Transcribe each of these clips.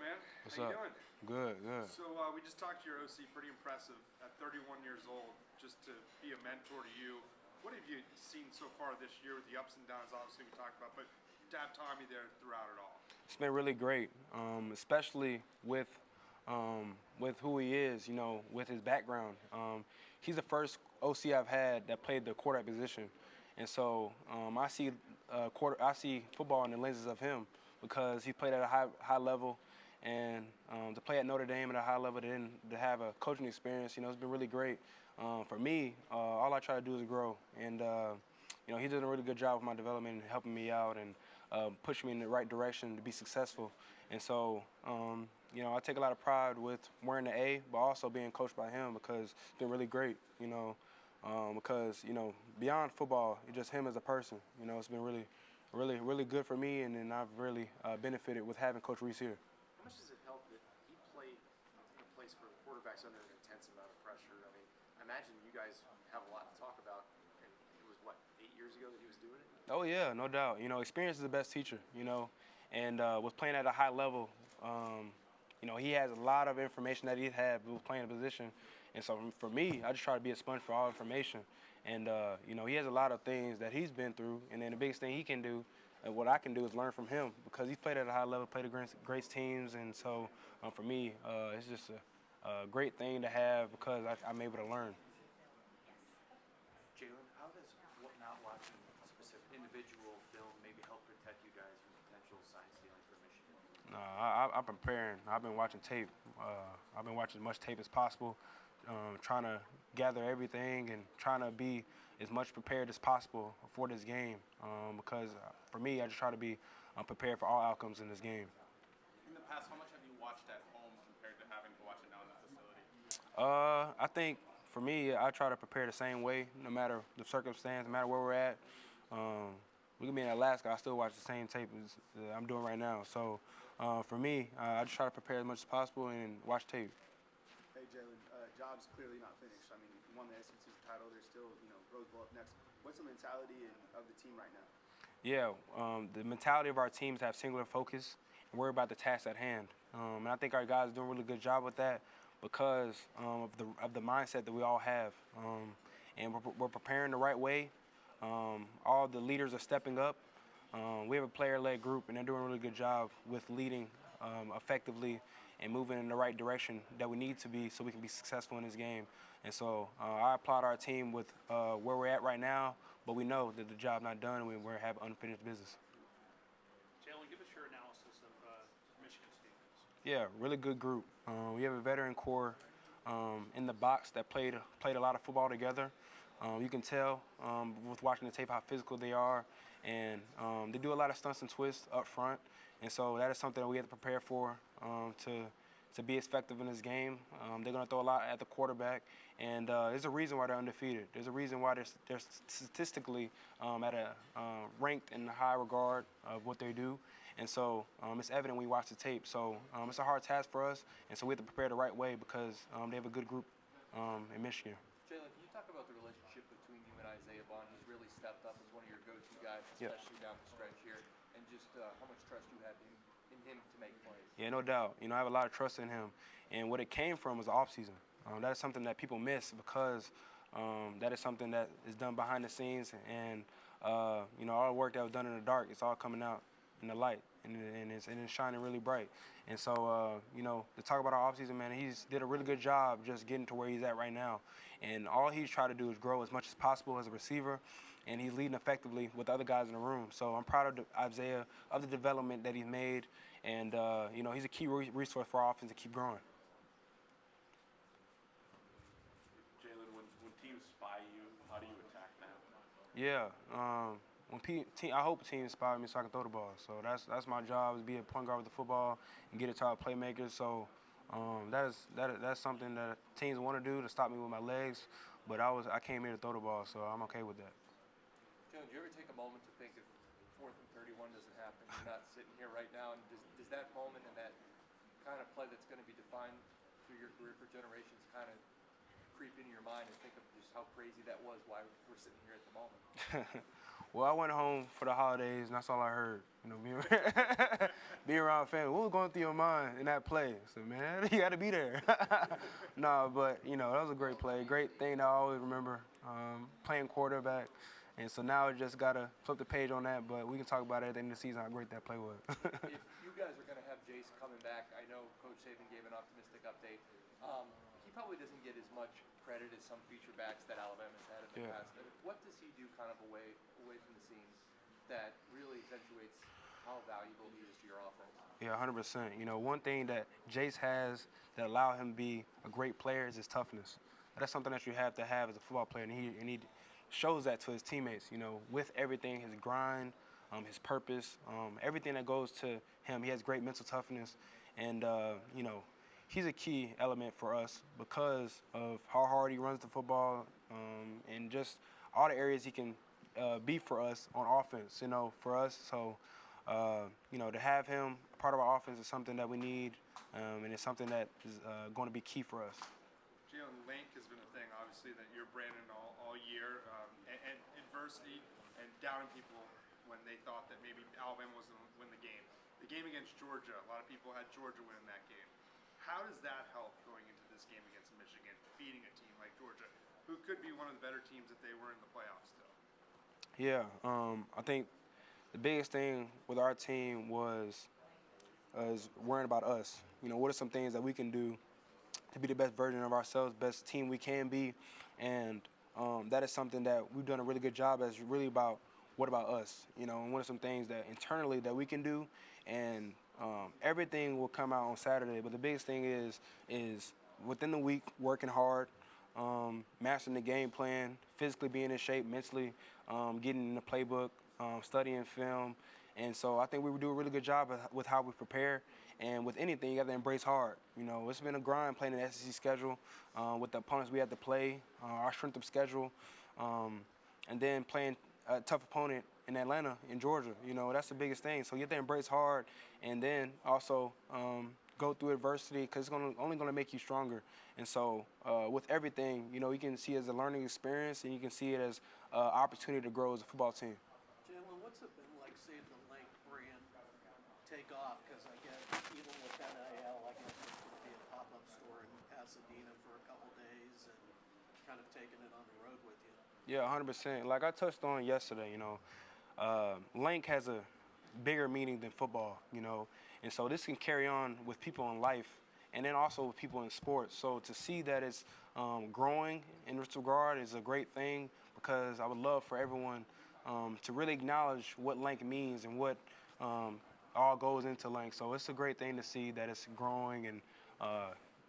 man? What's How you up? doing? Good, good. So we just talked to your OC. Pretty impressive at 31 years old, just to be a mentor to you. What have you seen so far this year with the ups and downs? Obviously, we talked about, but to have Tommy there throughout it all. It's been really great, especially with who he is. With his background. He's the first OC I've had that played the quarterback position, and so I see football in the lenses of him because he played at a high level, and to play at Notre Dame at a high level, to have a coaching experience, it's been really great. For me, all I try to do is grow, and he did a really good job with my development and helping me out and pushing me in the right direction to be successful. And so, I take a lot of pride with wearing the A, but also being coached by him because it's been really great. Because beyond football, it's just him as a person. It's been really good for me, and then I've really benefited with having Coach Reese here. How much does it help that he played in a place where the quarterback's under an intense amount of pressure? I mean, I imagine you guys have a lot to talk about, and it was, 8 years ago that he was doing it? Oh, yeah, no doubt. Experience is the best teacher, and with playing at a high level, he has a lot of information that he had with playing a position. And so for me, I just try to be a sponge for all information. And, he has a lot of things that he's been through, and then the biggest thing he can do and what I can do is learn from him because he's played at a high level, played against great teams. And so for me, it's just a great thing to have because I'm able to learn. Jalen, how does not watching a specific individual film maybe help protect you guys from potential sign stealing for Michigan? No, I'm preparing. I've been watching tape. I've been watching as much tape as possible, trying to gather everything and trying to be as much prepared as possible for this game. Because for me, I just try to be prepared for all outcomes in this game. In the past, how much have you watched at home compared to having to watch it now in the facility? I think for me, I try to prepare the same way, no matter the circumstance, no matter where we're at. We can be in Alaska, I still watch the same tape as I'm doing right now. So for me, I just try to prepare as much as possible and watch tape. Hey, Jalen, job's clearly not finished. I mean, you won the SEC title. There's still, Rose Bowl up next. What's the mentality of the team right now? Yeah, the mentality of our teams have singular focus and worry about the task at hand. And I think our guys are doing a really good job with that because of the mindset that we all have. And we're preparing the right way. All the leaders are stepping up. We have a player-led group, and they're doing a really good job with leading effectively and moving in the right direction that we need to be so we can be successful in this game. And so I applaud our team with where we're at right now, but we know that the job's not done and we have unfinished business. Jalen, give us your analysis of Michigan's defense. Yeah, really good group. We have a veteran core in the box that played a lot of football together. You can tell with watching the tape how physical they are, and they do a lot of stunts and twists up front. And so that is something that we have to prepare for to be effective in this game. They're going to throw a lot at the quarterback, and there's a reason why they're undefeated. There's a reason why they're statistically ranked in the high regard of what they do. And so it's evident when we watch the tape. So it's a hard task for us, and so we have to prepare the right way because they have a good group in Michigan. Jalen, can you talk about the relationship between you and Isaiah Bond? He's really stepped up as one of your go-to guys, especially down the stretch here, and just how much trust you have in him to make plays. Yeah, no doubt. I have a lot of trust in him, and what it came from was the offseason. That is something that people miss because that is something that is done behind the scenes, and all the work that was done in the dark, it's all coming out in the light, and it's shining really bright. And so, to talk about our offseason, man, he's did a really good job just getting to where he's at right now. And all he's trying to do is grow as much as possible as a receiver, and he's leading effectively with other guys in the room. So I'm proud of Isaiah, of the development that he's made, and, he's a key resource for our offense to keep growing. Jalen, when teams spy you, how do you attack that? Yeah, I hope teams inspire me so I can throw the ball. So that's my job, is be a point guard with the football and get it to our playmakers. So that's something that teams want to do to stop me with my legs. But I came here to throw the ball, so I'm okay with that. Jalen, do you ever take a moment to think if 4th and 31 doesn't happen, you're not sitting here right now, and does that moment and that kind of play that's going to be defined through your career for generations kind of creep into your mind and think of just how crazy that was, why we're sitting here at the moment? Well, I went home for the holidays, and that's all I heard. You know, being, being around family. What was going through your mind in that play? I said, man, you got to be there. No, but, you know, that was a great play. Great thing that I always remember, playing quarterback. And so now I just got to flip the page on that, but we can talk about it at the end of the season, how great that play was. If you guys are going to have Jace coming back, I know Coach Saban gave an optimistic update. He probably doesn't get as much credit as some feature backs that Alabama's had in the Yeah. past. What does he do kind of away from the scenes that really accentuates how valuable he is to your offense? Yeah, 100%. You know, one thing that Jace has that allow him to be a great player is his toughness. That's something that you have to have as a football player, and he shows that to his teammates. You know, with everything, his grind, his purpose, everything that goes to him. He has great mental toughness, and you know, he's a key element for us because of how hard he runs the football, and just all the areas he can be for us on offense. You know, for us. So, you know, to have him part of our offense is something that we need, and it's something that is going to be key for us. Jalen, length has been a thing, obviously, that you're branding all year, and adversity and doubting people when they thought that maybe Alabama was going to win the game. The game against Georgia, a lot of people had Georgia winning that game. How does that help going into this game against Michigan, beating a team like Georgia, who could be one of the better teams if they were in the playoffs still? Yeah, I think the biggest thing with our team was worrying about us. You know, what are some things that we can do to be the best version of ourselves, best team we can be, and that is something that we've done a really good job as really about what about us, you know, and what are some things that internally that we can do, and everything will come out on Saturday. But the biggest thing is within the week working hard, mastering the game plan, physically being in shape, mentally getting in the playbook, studying film, and so I think we would do a really good job with how we prepare. And with anything, you got to embrace hard. You know, it's been a grind playing the SEC schedule with the opponents we had to play, our strength of schedule, and then playing a tough opponent in Atlanta, in Georgia. You know, that's the biggest thing. So you have to embrace hard, and then also go through adversity because it's only going to make you stronger. And so with everything, you know, you can see it as a learning experience, and you can see it as an opportunity to grow as a football team. Jalen, what's it been like seeing the Link brand take off? Because I guess even with NIL, I guess it's going to be a pop-up store in Pasadena for a couple days and kind of taking it on the road with you. Yeah, 100%. Like I touched on yesterday, you know, Link has a bigger meaning than football, you know, and so this can carry on with people in life and then also with people in sports. So to see that it's growing in this regard is a great thing because I would love for everyone to really acknowledge what Link means and what all goes into Link. So it's a great thing to see that it's growing and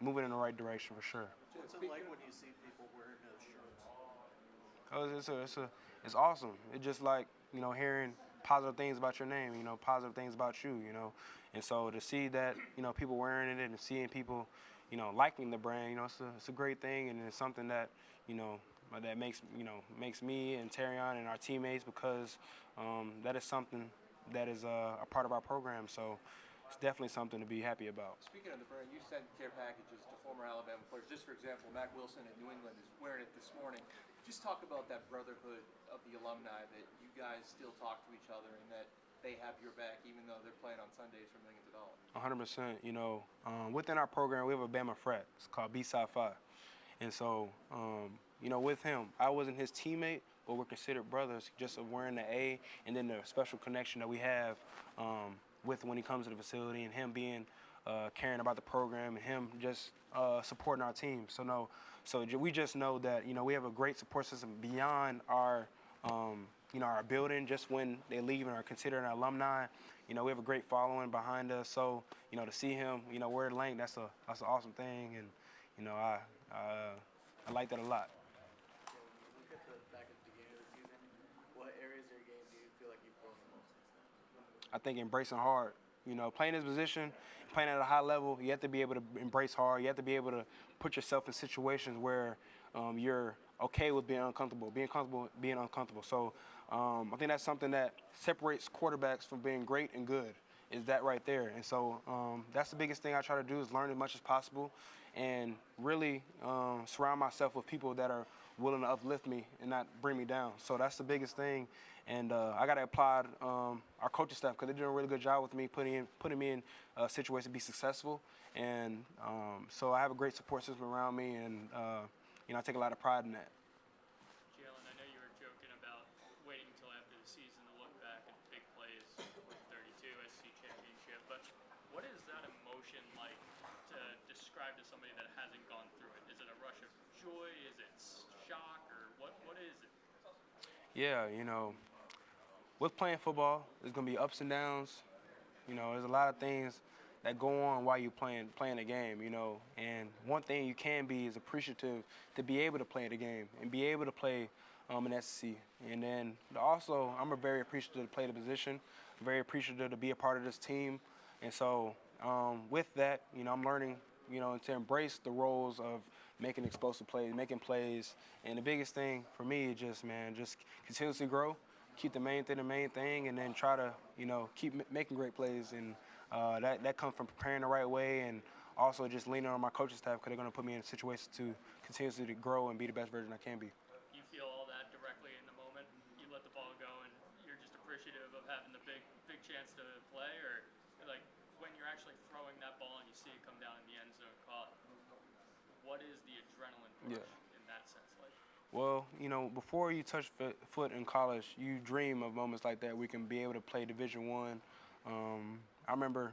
moving in the right direction for sure. What's it like when you see people wearing those shirts? It's awesome. It's just like, you know, hearing positive things about your name, you know, positive things about you, you know. And so to see that, you know, people wearing it and seeing people, you know, liking the brand, you know, it's a great thing, and it's something that, you know, that makes me and Terrion and our teammates because that is something that is a part of our program. So it's definitely something to be happy about. Speaking of the brand, you sent care packages to former Alabama players. Just for example, Mac Wilson at New England is wearing it this morning. Just talk about that brotherhood of the alumni, that you guys still talk to each other and that they have your back even though they're playing on Sundays for millions of dollars. 100%. You know, within our program, we have a Bama frat. It's called B-Side 5. And so, you know, with him, I wasn't his teammate, but we're considered brothers just of wearing the A and then the special connection that we have with when he comes to the facility and him being caring about the program and him just supporting our team. So we just know that, you know, we have a great support system beyond our, you know, our building. Just when they leave and are considered an alumni, you know, we have a great following behind us. So, you know, to see him, you know, wear the Link, that's an awesome thing, and you know, I like that a lot. Look at the back at the beginning of the season. What areas of your game do you feel like you've grown the most since then? I think embracing hard. You know, playing this position, playing at a high level, you have to be able to embrace hard. You have to be able to put yourself in situations where you're okay with being uncomfortable, being uncomfortable. So I think that's something that separates quarterbacks from being great and good, is that right there. And so that's the biggest thing I try to do, is learn as much as possible and really surround myself with people that are willing to uplift me and not bring me down. So that's the biggest thing. And I got to applaud our coaching staff because they did a really good job with me, putting me in a situation to be successful. And so I have a great support system around me, and I take a lot of pride in that. Jalen, I know you were joking about waiting until after the season to look back at big plays with 32 SC championship, but what is that emotion like to describe to somebody that hasn't gone through it? Is it a rush of joy? Is it shock? Or what is it? Yeah, with playing football, there's going to be ups and downs. There's a lot of things that go on while you're playing the game, And one thing you can be is appreciative to be able to play the game and be able to play in SEC. And then also, I'm very appreciative to play the position, very appreciative to be a part of this team. And so with that, I'm learning, to embrace the roles of making explosive plays, making plays. And the biggest thing for me is just continuously grow, keep the main thing, and then try to, keep making great plays. And that comes from preparing the right way and also just leaning on my coaching staff because they're going to put me in a situation to continuously to grow and be the best version I can be. You feel all that directly in the moment? You let the ball go and you're just appreciative of having the big chance to play? Or like when you're actually throwing that ball and you see it come down in the end zone caught, what is the adrenaline push in that sense like? Well, before you touch foot in college, you dream of moments like that where you can be able to play Division I. I remember,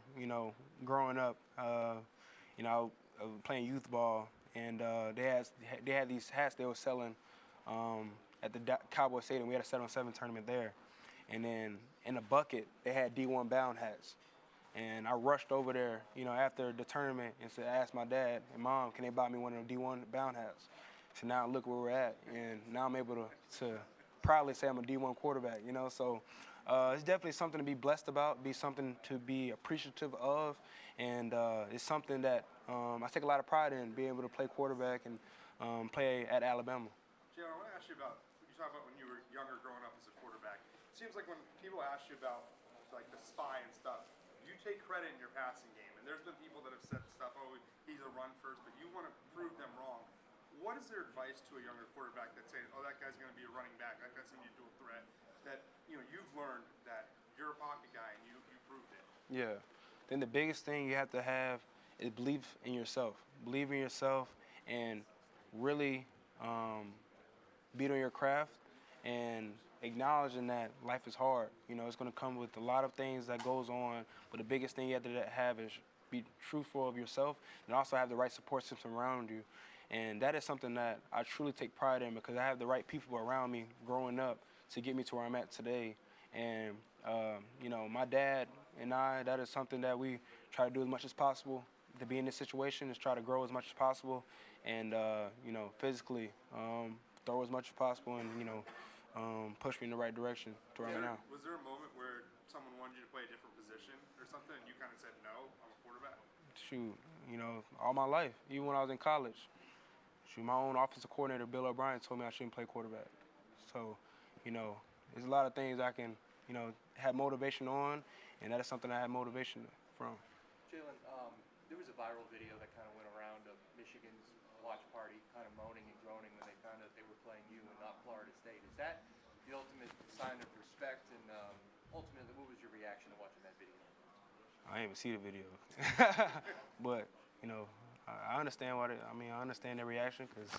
growing up, playing youth ball, and they had these hats they were selling at the Cowboy Stadium. We had a 7-on-7 tournament there, and then in a bucket they had D1 bound hats. And I rushed over there, after the tournament and asked my dad and mom, can they buy me one of the D1 bound hats? So now look where we're at, and now I'm able to proudly say I'm a D1 quarterback, So it's definitely something to be blessed about, be something to be appreciative of, and it's something that I take a lot of pride in, being able to play quarterback and play at Alabama. Jalen, I want to ask you about, you talk about when you were younger growing up as a quarterback. It seems like when people ask you about like the spy and stuff, you take credit in your passing game, and there's been people that have said stuff, oh, he's a run first, but you want to prove them wrong. What is their advice to a younger quarterback that's saying, oh, that guy's going to be a running back, that guy's going to be a dual threat, that, you've learned that you're a pocket guy and you proved it? Yeah. Then the biggest thing you have to have is belief in yourself. Believe in yourself and really beat on your craft and acknowledging that life is hard. It's going to come with a lot of things that goes on, but the biggest thing you have to have is be truthful of yourself and also have the right support system around you. And that is something that I truly take pride in because I have the right people around me growing up to get me to where I'm at today. And, my dad and that is something that we try to do as much as possible to be in this situation, is try to grow as much as possible and, physically throw as much as possible and, push me in the right direction to where I'm at now. Was there a moment where someone wanted you to play a different position or something and you kind of said, no, I'm a quarterback? Shoot, all my life, even when I was in college. My own offensive coordinator, Bill O'Brien, told me I shouldn't play quarterback. So, there's a lot of things I can, have motivation on, and that is something I have motivation from. Jalen, there was a viral video that kind of went around of Michigan's watch party kind of moaning and groaning when they found out they were playing you and not Florida State. Is that the ultimate sign of respect? And ultimately, what was your reaction to watching that video? I didn't even see the video. But, I understand I understand their reaction because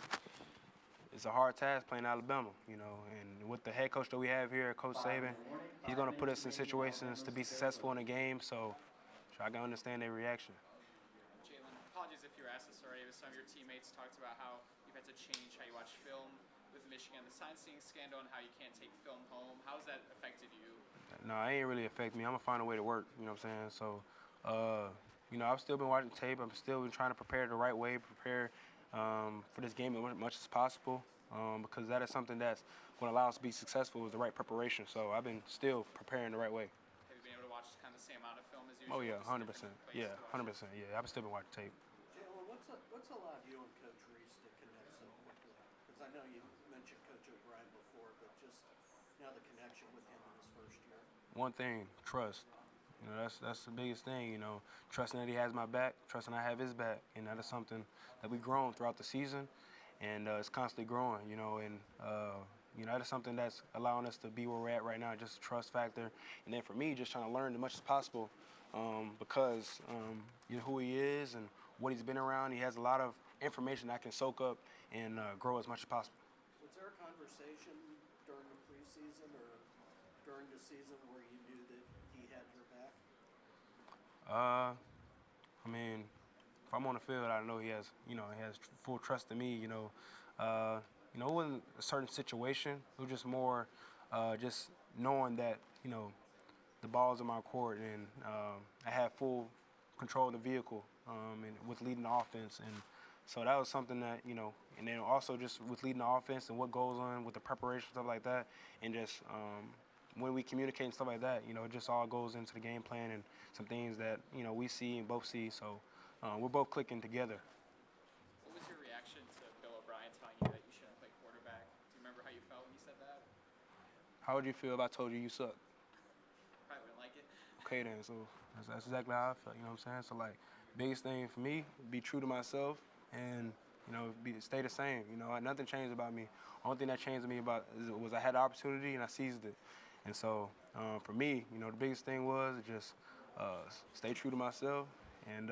it's a hard task playing Alabama, and with the head coach that we have here, Coach Saban, he's going to put us in situations to be successful in a game, so I can understand their reaction. Jalen, apologies if you were asked this already, but some of your teammates talked about how you've had to change how you watch film with Michigan, the sign-stealing scandal, and how you can't take film home. How has that affected you? No, it ain't really affect me. I'm going to find a way to work, you know what I'm saying? So, I've still been watching tape. I'm still been trying to prepare the right way, prepare for this game as much as possible because that is something that's going to allow us to be successful with the right preparation. So I've been still preparing the right way. Have you been able to watch kind of the same amount of film as usual? Oh, yeah, just 100%. different places Yeah, to watch 100%. Yeah, I've still been watching tape. Jalen, what's allowed you and Coach Reese to connect so quickly? Because I know you mentioned Coach O'Brien before, but just now the connection with him in his first year. One thing, trust. That's the biggest thing, trusting that he has my back, trusting I have his back. And that is something that we've grown throughout the season, and it's constantly growing, and you know, that is something that's allowing us to be where we're at right now, just a trust factor. And then for me, just trying to learn as much as possible because you know who he is and what he's been around. He has a lot of information I can soak up and grow as much as possible. Was there a conversation during the preseason or during the season where you knew that he had your back? I mean, if I'm on the field, I know he has full trust in me. It wasn't a certain situation. It was just more, just knowing that the ball's in my court and I have full control of the vehicle and with leading the offense. And so that was something that and then also just with leading the offense and what goes on with the preparation, stuff like that, and just when we communicate and stuff like that, it just all goes into the game plan and some things that we see and both see. So we're both clicking together. What was your reaction to Bill O'Brien telling you that you shouldn't play quarterback? Do you remember how you felt when he said that? How would you feel if I told you you suck? Probably wouldn't like it. Okay then, so that's exactly how I felt. You know what I'm saying? So like, biggest thing for me, be true to myself and stay the same. Nothing changed about me. Only thing that changed me was I had the opportunity and I seized it. And so for me, the biggest thing was just stay true to myself and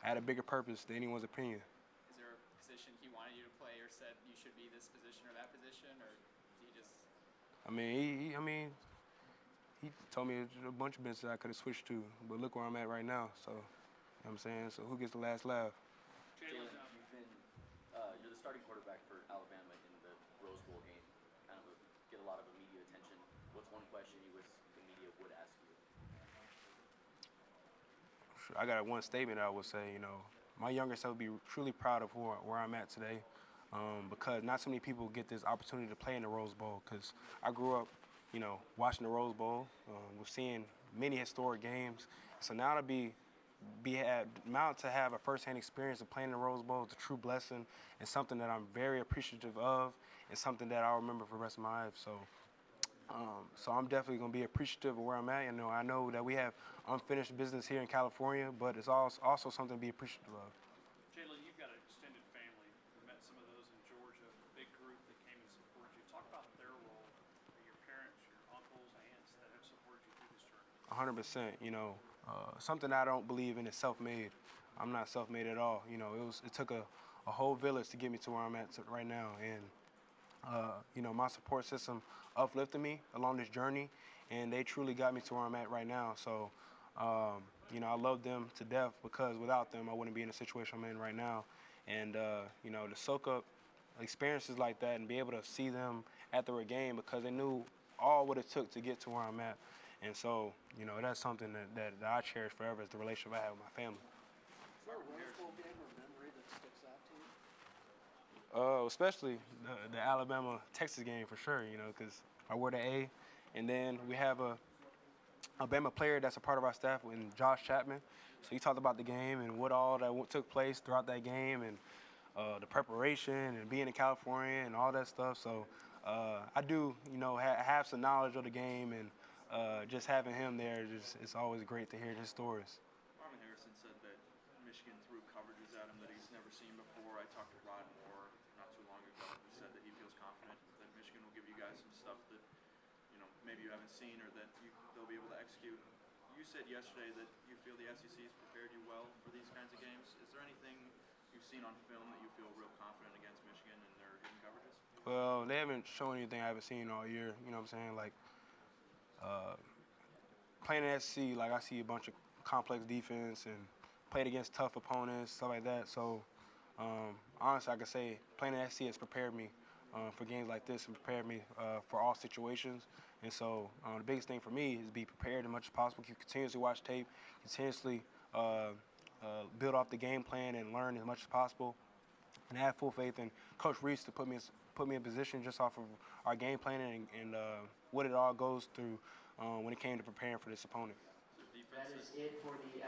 add a bigger purpose to anyone's opinion. Is there a position he wanted you to play or said you should be this position or that position, or did he just? He told me a bunch of business I could have switched to, but look where I'm at right now. So, you know what I'm saying? So who gets the last laugh? Jalen, you're the starting quarterback for Alabama in the Rose Bowl game. Kind of get a lot of media attention. What's one question you wish the media would ask you? I got one statement I would say. My younger self would be truly proud of where I'm at today, because not so many people get this opportunity to play in the Rose Bowl. Because I grew up, watching the Rose Bowl, we're seeing many historic games. So now to have a first-hand experience of playing in the Rose Bowl is a true blessing and something that I'm very appreciative of and something that I'll remember for the rest of my life. So I'm definitely going to be appreciative of where I'm at. I know that we have unfinished business here in California, but it's also something to be appreciative of. Jalen, you've got an extended family. We met some of those in Georgia, a big group that came and supported you. Talk about their role, your parents, your uncles, aunts that have supported you through this journey. 100%. Something I don't believe in is self-made. I'm not self-made at all. It took a whole village to get me to where I'm at right now. And, my support system uplifted me along this journey, and they truly got me to where I'm at right now. So, I love them to death because without them, I wouldn't be in the situation I'm in right now. And, to soak up experiences like that and be able to see them at the game because they knew all what it took to get to where I'm at. And so, that's something that I cherish forever is the relationship I have with my family. Is there a Rose Bowl game or memory that sticks out to you? Especially the Alabama-Texas game for sure, because I wore the A. And then we have a Bama player that's a part of our staff, Josh Chapman. So he talked about the game and what all that took place throughout that game and the preparation and being in California and all that stuff. So I do, have some knowledge of the game and just having him there, it's always great to hear his stories. Henderson said that Michigan threw coverages at him that he's never seen before. I talked to Rod Moore not too long ago. He said that he feels confident that Michigan will give you guys some stuff that maybe you haven't seen or that they'll be able to execute. You said yesterday that you feel the SEC has prepared you well for these kinds of games. Is there anything you've seen on film that you feel real confident against Michigan and their hidden coverages? Well, they haven't shown anything I haven't seen all year. You know what I'm saying? Like playing in SEC, like I see a bunch of complex defense and played against tough opponents, stuff like that. So honestly, I could say playing in SEC has prepared me for games like this and prepared me for all situations. And so the biggest thing for me is be prepared as much as possible, continuously watch tape, continuously build off the game plan and learn as much as possible. And I have full faith in Coach Reese to put me in position just off of our game planning and what it all goes through when it came to preparing for this opponent. That is it for the